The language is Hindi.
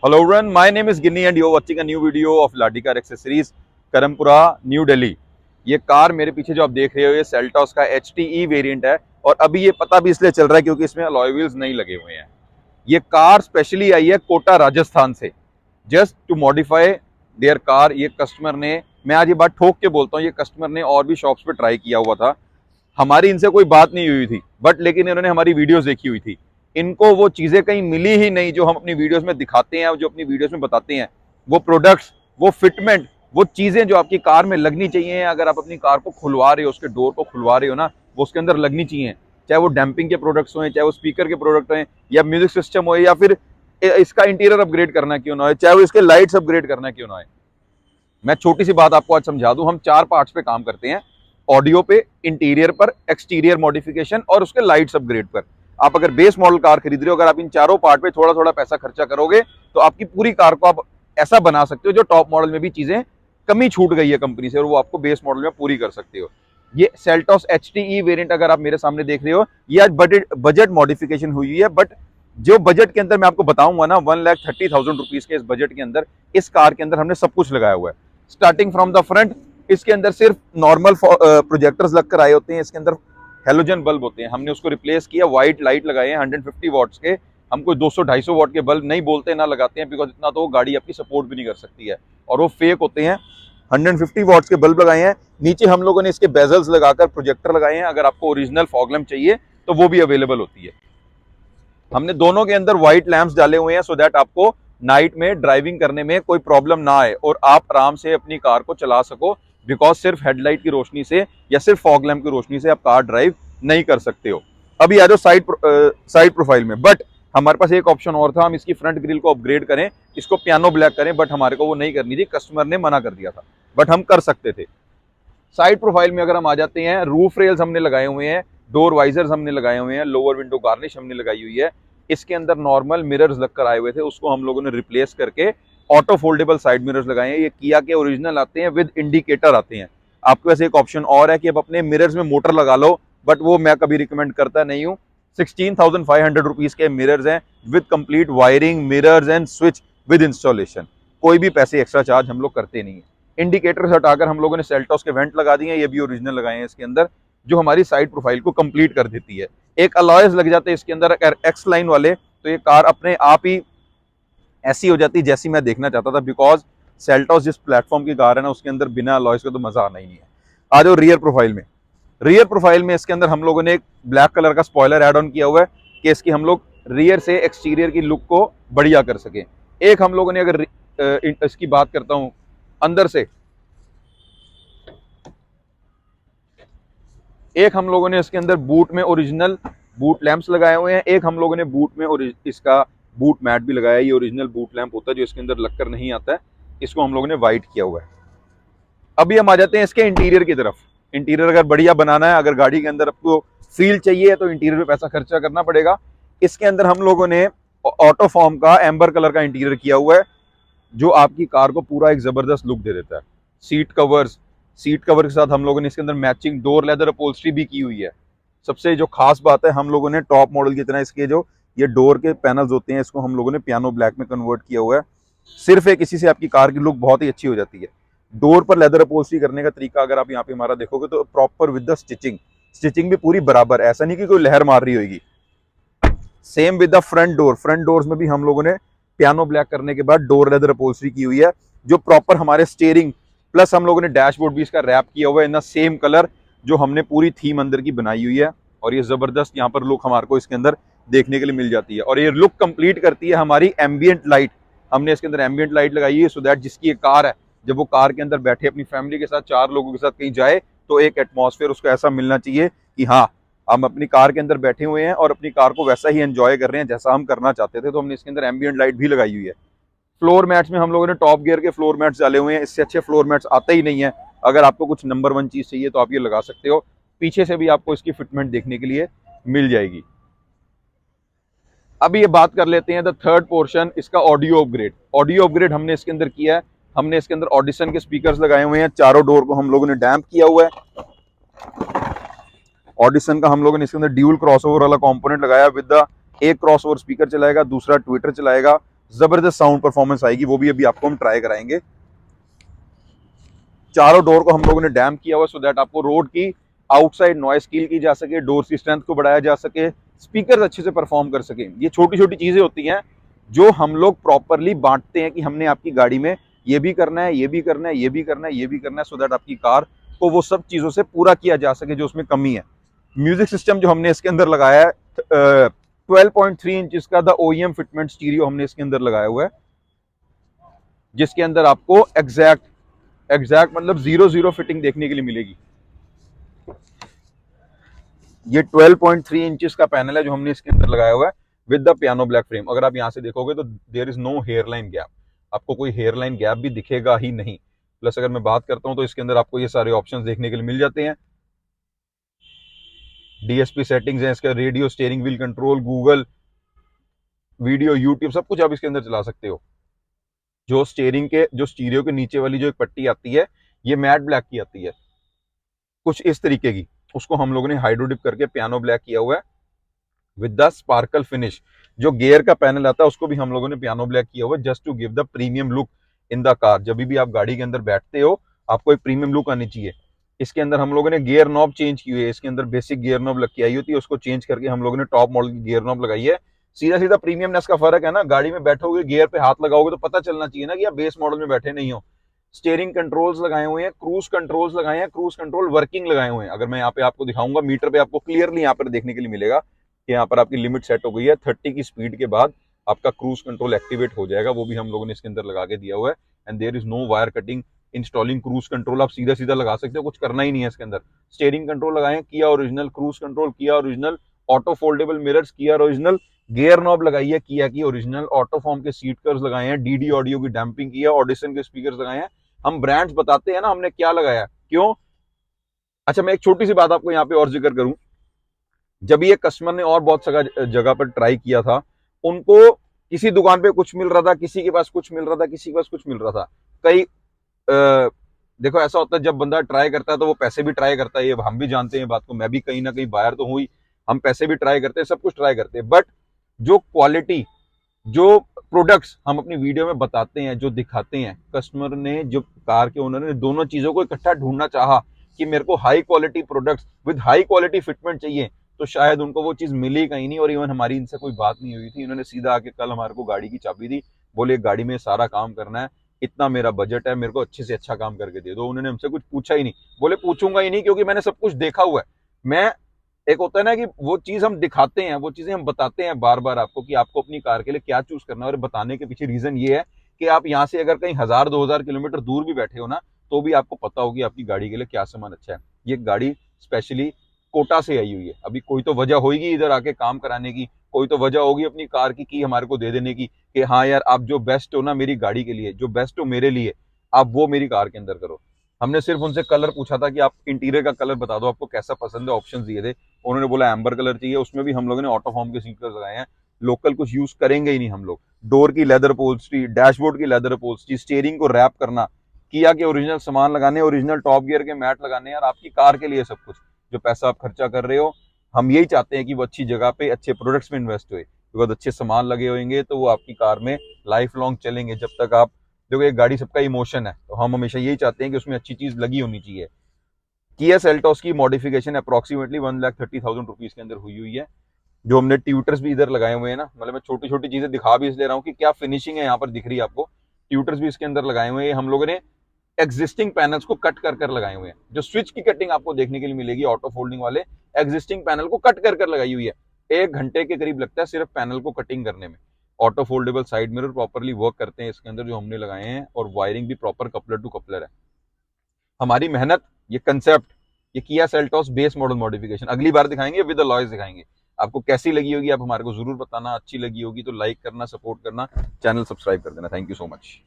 Hello everyone, my name is Ginny and you're watching a new video of Ladi Car Accessories, Karampura, new Delhi. ये कार मेरे पीछे जो आप देख रहे हो ये सेल्टॉस का HTE वेरिएंट है और अभी ये पता भी इसलिए चल रहा है क्योंकि इसमें अलॉय व्हील्स नहीं लगे हुए हैं। ये कार स्पेशली आई है कोटा राजस्थान से, just to modify their car. ये कस्टमर ने, मैं आज ये बात ठोक के बोलता हूँ, ये कस्टमर ने और भी शॉप्स पे ट्राई किया हुआ था। हमारी इनसे कोई बात नहीं हुई थी, बट लेकिन इन्होंने हमारी वीडियोस देखी हुई थी। इनको वो चीजें कहीं मिली ही नहीं जो हम अपनी वीडियोस में दिखाते हैं, जो अपनी वीडियोस में बताते हैं। वो प्रोडक्ट्स, वो फिटमेंट, वो चीजें जो आपकी कार में लगनी चाहिए, अगर आप अपनी कार को खुलवा रहे हो, उसके डोर को खुलवा रहे हो ना, वो उसके अंदर लगनी चाहिए। चाहे वो डैम्पिंग के प्रोडक्ट्स हो, चाहे वो स्पीकर के प्रोडक्ट हो, या म्यूजिक सिस्टम हो, या फिर इसका इंटीरियर अपग्रेड करना क्यों ना हो, चाहे वो इसके लाइट्स अपग्रेड करना क्यों ना हो। मैं छोटी सी बात आपको आज समझा दूं, हम 4 पार्ट्स पे काम करते हैं। ऑडियो पे, इंटीरियर पर, एक्सटीरियर मॉडिफिकेशन और उसके लाइट्स अपग्रेड पर। आप अगर बेस मॉडल कार खरीद रहे हो, अगर आप इन चारों पार्ट पे थोड़ा थोड़ा पैसा खर्चा करोगे तो आपकी पूरी कार को आप ऐसा बना सकते हो जो टॉप मॉडल में भी चीजें कमी छूट गई है कंपनी से और वो आपको बेस मॉडल में पूरी कर सकते हो। ये सेल्टॉस HTE वेरिएंट अगर आप मेरे सामने देख रहे हो, ये आज बजट मॉडिफिकेशन हुई है, बट जो बजट के अंदर मैं आपको बताऊंगा ना, 1,30,000 रुपीज के इस बजट के अंदर इस कार के अंदर हमने सब कुछ लगाया हुआ है। स्टार्टिंग फ्रॉम द फ्रंट, इसके अंदर सिर्फ नॉर्मल प्रोजेक्टर्स लगकर आए होते हैं। इसके अंदर हेलोजन बल्ब होते हैं, हमने उसको रिप्लेस किया, व्हाइट लाइट लगाए हैं 150 वॉट्स के। हम कोई 200-250 वॉट के बल्ब नहीं बोलते ना लगाते हैं, बिकॉज इतना तो वो गाड़ी आपकी सपोर्ट भी नहीं कर सकती है और वो फेक होते हैं। 150 वॉट्स के बल्ब लगाए हैं। नीचे हम लोगों ने इसके बेजल्स लगाकर प्रोजेक्टर लगाए हैं, अगर आपको ओरिजिनल फॉग लैम्प चाहिए तो वो भी अवेलेबल होती है। हमने दोनों के अंदर व्हाइट लैंप्स डाले हुए हैं सो दैट आपको नाइट में ड्राइविंग करने में कोई प्रॉब्लम ना आए और आप आराम से अपनी कार को चला सको, बिकॉज सिर्फ हेडलाइट की रोशनी से या सिर्फ फॉग लैंप की रोशनी से आप कार ड्राइव नहीं कर सकते हो। अभी आ जाओ साइड प्रोफाइल में। बट हमारे पास एक ऑप्शन और था, हम इसकी फ्रंट ग्रिल को अपग्रेड करें, इसको पियानो ब्लैक करें, बट हमारे को वो नहीं करनी थी, कस्टमर ने मना कर दिया था, बट हम कर सकते थे। साइड प्रोफाइल में अगर हम आ जाते हैं, रूफ रेल्स हमने लगाए हुए हैं, डोर वाइजर्स हमने लगाए हुए हैं, लोअर विंडो गार्निश हमने लगाई हुई है। इसके अंदर नॉर्मल मिरर्स लगकर आए हुए थे, उसको हम लोगों ने रिप्लेस करके ऑटो फोल्डेबल साइड मिरर्स लगाए हैं। ये किया के ओरिजिनल आते हैं, विद इंडिकेटर आते हैं। आपके पास एक ऑप्शन और है कि आप अपने मिरर्स में मोटर लगा लो, बट वो मैं कभी रिकमेंड करता नहीं हूँ। 16,500 रुपीज के मिरर्स हैं with complete wiring, mirrors and switch with installation. कोई भी पैसे एक्स्ट्रा चार्ज हम लोग करते नहीं है। इंडिकेटर हटाकर हम लोगों ने सेल्टॉस के वेंट लगा दिए हैं, ये भी ओरिजिनल लगाए हैं इसके अंदर, जो हमारी साइड प्रोफाइल को कंप्लीट कर देती है। एक अलॉयस लग जाते हैं इसके अंदर एक्स लाइन वाले, तो ये कार अपने आप ही ऐसी हो जाती जैसी मैं देखना चाहता था, बिकॉज सेल्टॉस जिस प्लेटफॉर्म की कार है ना, उसके अंदर बिना अलॉयस का तो मजा आना ही नहीं है। आ जाओ रियर प्रोफाइल में। रियर प्रोफाइल में इसके अंदर हम लोगों ने एक ब्लैक कलर का स्पॉइलर ऐड ऑन किया हुआ है कि इसकी हम लोग रियर से एक्सटीरियर की लुक को बढ़िया कर सके। एक हम लोगों ने, अगर इसकी बात करता हूं अंदर से, एक हम लोगों ने इसके अंदर बूट में ओरिजिनल बूट लैंप्स लगाए हुए हैं, एक हम लोगों ने बूट में इसका बूट मैट भी लगाया है। ये ओरिजिनल बूट लैंप होता है जो इसके अंदर लगकर नहीं आता है, इसको हम लोगों ने व्हाइट किया हुआ है। अभी हम आ जाते हैं इसके इंटीरियर की तरफ। इंटीरियर अगर बढ़िया बनाना है, अगर गाड़ी के अंदर आपको फील चाहिए तो इंटीरियर पे पैसा खर्चा करना पड़ेगा। इसके अंदर हम लोगों ने ऑटो फॉर्म का एम्बर कलर का इंटीरियर किया हुआ है, जो आपकी कार को पूरा एक जबरदस्त लुक दे देता है। सीट कवर के साथ हम लोगों ने इसके अंदर मैचिंग डोर लेदर अपहोल्स्ट्री भी की हुई है। सबसे जो खास बात है, हम लोगों ने टॉप मॉडल की तरह इसके जो ये डोर के पैनल्स होते हैं, इसको हम लोगों ने पियानो ब्लैक में कन्वर्ट किया हुआ है। सिर्फ एक इसी से आपकी कार की लुक बहुत ही अच्छी हो जाती है। डोर पर लेदर अपहोल्स्ट्री करने का तरीका अगर आप यहाँ पे हमारा देखोगे तो प्रॉपर विद द स्टिचिंग भी पूरी बराबर, ऐसा नहीं कि कोई लहर मार रही होगी। Same with the front doors में भी हम लोगों ने पियानो ब्लैक करने के बाद डोर लेदर अपहोल्स्ट्री की हुई है, जो प्रॉपर हमारे स्टीयरिंग प्लस हम लोगों ने डैशबोर्ड भी इसका रैप किया हुआ है इन द सेम कलर, जो हमने पूरी थीम अंदर की बनाई हुई है। और ये जबरदस्त यहाँ पर लुक हमारे को इसके अंदर देखने के लिए मिल जाती है। और ये लुक कंप्लीट करती है हमारी एम्बियंट लाइट। हमने इसके अंदर एम्बियंट लाइट लगाई है सो दैट जिसकी एक कार है, जब वो कार के अंदर बैठे अपनी फैमिली के साथ 4 लोगों के साथ कहीं जाए, तो एक एटमॉस्फेयर उसको ऐसा मिलना चाहिए कि हाँ, हम अपनी कार के अंदर बैठे हुए हैं और अपनी कार को वैसा ही एंजॉय कर रहे हैं जैसा हम करना चाहते थे। तो हमने इसके अंदर एम्बियंट लाइट भी लगाई हुई है। फ्लोर मैट्स में हम लोगों ने टॉप गियर के फ्लोर मैट्स डाले हुए हैं, इससे अच्छे फ्लोर मैट्स आते ही नहीं है। अगर आपको कुछ नंबर 1 चीज चाहिए तो आप ये लगा सकते हो। पीछे से भी आपको इसकी फिटमेंट देखने के लिए मिल जाएगी। अभी ये बात कर लेते हैं द थर्ड पोर्शन, इसका ऑडियो अपग्रेड। ऑडियो अपग्रेड हमने इसके अंदर किया है। हमने इसके अंदर ऑडिशन के स्पीकर्स लगाए हुए हैं, चारों डोर को हम लोगों ने डैम्प किया हुआ है। ऑडिशन का हम लोगों ने इसके अंदर ड्यूल क्रॉसओवर वाला कंपोनेंट लगाया विद द, एक क्रॉसओवर स्पीकर चलाएगा, दूसरा ट्विटर चलाएगा, जबरदस्त साउंड परफॉर्मेंस आएगी, वो भी अभी आपको हम ट्राई कराएंगे। चारों डोर को हम लोगों ने डैम किया हुआ सो दैट आपको रोड की आउटसाइड नॉइस किल की जा सके, डोर की स्ट्रेंथ को बढ़ाया जा सके, स्पीकर अच्छे से परफॉर्म कर सके। ये छोटी छोटी चीजें होती हैं जो हम लोग प्रॉपरली बांटते हैं कि हमने आपकी गाड़ी में ये भी करना है, ये भी करना है, ये भी करना है, ये भी करना है, सो दैट आपकी कार को वो सब चीजों से पूरा किया जा सके जो उसमें कमी है। म्यूजिक सिस्टम जो हमने इसके अंदर लगाया है 12.3 इंच का द ओईएम फिटमेंट स्टीरियो हमने इसके अंदर लगाया हुआ है, जिसके अंदर आपको एग्जैक्ट मतलब 0-0 फिटिंग देखने के लिए मिलेगी। ये 12.3 इंचेस का पैनल है जो हमने इसके अंदर लगाया हुआ है with the piano black frame. अगर आप यहां से देखोगे तो there is no hairline gap, आपको कोई हेयरलाइन गैप भी दिखेगा ही नहीं। प्लस अगर मैं बात करता हूं तो इसके अंदर आपको ये सारे ऑप्शंस देखने के लिए मिल जाते हैं। डीएसपी सेटिंग्स हैं, इसका radio, steering wheel control, Google video, YouTube, सब कुछ आप इसके अंदर चला सकते हो। जो स्टीरियो के नीचे वाली जो एक पट्टी आती है ये मैट ब्लैक की आती है, कुछ इस तरीके की, उसको हम लोगों ने हाइड्रोडिप करके पियानो ब्लैक किया हुआ है विद द स्पार्कल फिनिश। जो गियर का पैनल आता है उसको भी हम लोगों ने पियानो ब्लैक किया हुआ है just to give the premium look in the car. जब भी आप गाड़ी के अंदर बैठते हो आपको एक प्रीमियम लुक आनी चाहिए। इसके अंदर हम लोगों ने गियर नॉब चेंज की हुई है, इसके अंदर बेसिक गियर नॉब लग के आई होती है, उसको चेंज करके हम लोगों ने टॉप मॉडल की गियर नॉब लगाई है। सीधा सीधा प्रीमियमनेस का फर्क है ना, गाड़ी में बैठोगे गियर पे हाथ लगाओगे तो पता चलना चाहिए ना कि आप बेस मॉडल में बैठे नहीं हो। स्टीयरिंग कंट्रोल्स लगाए हुए हैं, क्रूज कंट्रोल्स लगाए हैं, क्रूज कंट्रोल वर्किंग लगाए हुए हैं। अगर मैं यहाँ पे आपको दिखाऊंगा मीटर पे आपको क्लियरली यहाँ पर देखने के लिए मिलेगा कि यहाँ पर आपकी लिमिट सेट हो गई है 30 की स्पीड के बाद आपका क्रूज कंट्रोल एक्टिवेट हो जाएगा, वो भी हम लोगों ने इसके अंदर लगा के दिया हुआ है। And there is no wire cutting installing cruise control, आप सीधा सीधा लगा सकते हो, कुछ करना ही नहीं है इसके अंदर। स्टीयरिंग कंट्रोल लगाए हैं किया ओरिजिनल, क्रूज कंट्रोल किया ओरिजिनल, ऑटो फोल्डेबल मिरर्स किया ओरिजिनल, गियर नॉब लगाई है किया की ओरिजिनल, ऑटो फॉर्म के सीट कर्व्स लगाए हैं, डीडी ऑडियो की डैम्पिंग किया, ऑडिशन के स्पीकर्स लगाए हैं। हम ब्रांड्स बताते हैं ना हमने क्या लगाया, क्यों? अच्छा, मैं एक छोटी सी बात आपको यहाँ पे और जिक्र करूं, जब ये कस्टमर ने और बहुत जगह पर ट्राई किया था, उनको किसी दुकान पे कुछ मिल रहा था, किसी के पास कुछ मिल रहा था, किसी के पास कुछ मिल रहा था। कई देखो ऐसा होता है जब बंदा ट्राई करता है तो वो पैसे भी ट्राई करता है, ये हम भी जानते हैं बात को, मैं भी कहीं ना कहीं बायर तो हुई, हम पैसे भी ट्राई करते हैं, सब कुछ ट्राई करते हैं, बट जो क्वालिटी, जो प्रोडक्ट्स हम अपनी वीडियो में बताते हैं, जो दिखाते हैं, कस्टमर ने, जो कार के ओनर ने, दोनों चीजों को इकट्ठा ढूंढना चाहा कि मेरे को high quality products with high quality fitment चाहिए, तो शायद उनको वो चीज मिली कहीं नहीं। और इवन हमारी इनसे कोई बात नहीं हुई थी, इन्होंने सीधा आके कल हमारे को गाड़ी की चाबी दी, बोले गाड़ी में सारा काम करना है, इतना मेरा बजट है, मेरे को अच्छे से अच्छा काम करके दे दो। उन्होंने हमसे कुछ पूछा ही नहीं, बोले पूछूंगा ही नहीं क्योंकि मैंने सब कुछ देखा हुआ है। मैं, एक होता है ना कि वो चीज हम दिखाते हैं, वो चीजें हम बताते हैं बार बार आपको कि आपको अपनी कार के लिए क्या चूज करना है, और बताने के पीछे रीजन ये है कि आप यहाँ से अगर कहीं 1000-2000 किलोमीटर दूर भी बैठे हो ना, तो भी आपको पता होगी आपकी गाड़ी के लिए क्या सामान अच्छा है। ये गाड़ी स्पेशली कोटा से आई हुई है, अभी कोई तो वजह होगी इधर आके काम कराने की, कोई तो वजह होगी अपनी कार की हमारे को दे देने की कि हाँ यार आप जो बेस्ट हो ना मेरी गाड़ी के लिए, जो बेस्ट हो मेरे लिए, आप वो मेरी कार के अंदर करो। हमने सिर्फ उनसे कलर पूछा था कि आप इंटीरियर का कलर बता दो, आपको कैसा पसंद है, ऑप्शन दिए थे, उन्होंने बोला एम्बर कलर चाहिए, उसमें भी हम लोगों ने ऑटो फॉर्म के सीटर्स लगाए हैं, लोकल कुछ यूज करेंगे ही नहीं हम लोग। डोर की लेदर पोल्स्ट्री, डैशबोर्ड की लेदर पोल्स्ट्री, स्टीयरिंग को रैप करना, किया के ओरिजिनल सामान लगाने, ओरिजिनल टॉप गियर के मैट लगाने, यार आपकी कार के लिए सब कुछ, जो पैसा आप खर्चा कर रहे हो, हम यही चाहते हैं कि वो अच्छी जगह पे अच्छे प्रोडक्ट्स में इन्वेस्ट हुए, बिकॉज अच्छे सामान लगे होंगे तो वो आपकी कार में लाइफ लॉन्ग चलेंगे। जब तक आप देखो, एक गाड़ी सबका इमोशन है, तो हम हमेशा यही चाहते हैं कि उसमें अच्छी चीज लगी होनी चाहिए। किया सेल्टोस की मॉडिफिकेशन अप्रोक्सीमेटली 1,30,000 रुपीज के अंदर हुई है। जो हमने ट्यूटर्स भी इधर लगाए हुए हैं ना, मतलब मैं छोटी छोटी चीजें दिखा भी इसलिए रहा हूँ कि क्या फिनिशिंग है यहाँ पर दिख रही है आपको। ट्यूटर्स भी इसके अंदर लगाए हुए हैं, हम लोगों ने एग्जिस्टिंग पैनल्स को कट कर कर लगाए हुए हैं। जो स्विच की कटिंग आपको देखने के लिए मिलेगी ऑटो फोल्डिंग वाले, एग्जिस्टिंग पैनल को कट कर कर लगाई हुई है। 1 घंटे के करीब लगता है सिर्फ पैनल को कटिंग करने में। Auto foldable side mirror properly work करते हैं इसके अंदर जो हमने लगाए हैं, और वायरिंग भी प्रॉपर कपलर टू कपलर है। हमारी मेहनत, ये कंसेप्ट, ये Kia Seltos base model modification अगली बार दिखाएंगे, विद अलॉयज दिखाएंगे। आपको कैसी लगी होगी आप हमारे को जरूर बताना, अच्छी लगी होगी तो लाइक करना, सपोर्ट करना, चैनल सब्सक्राइब कर देना। Thank you so much.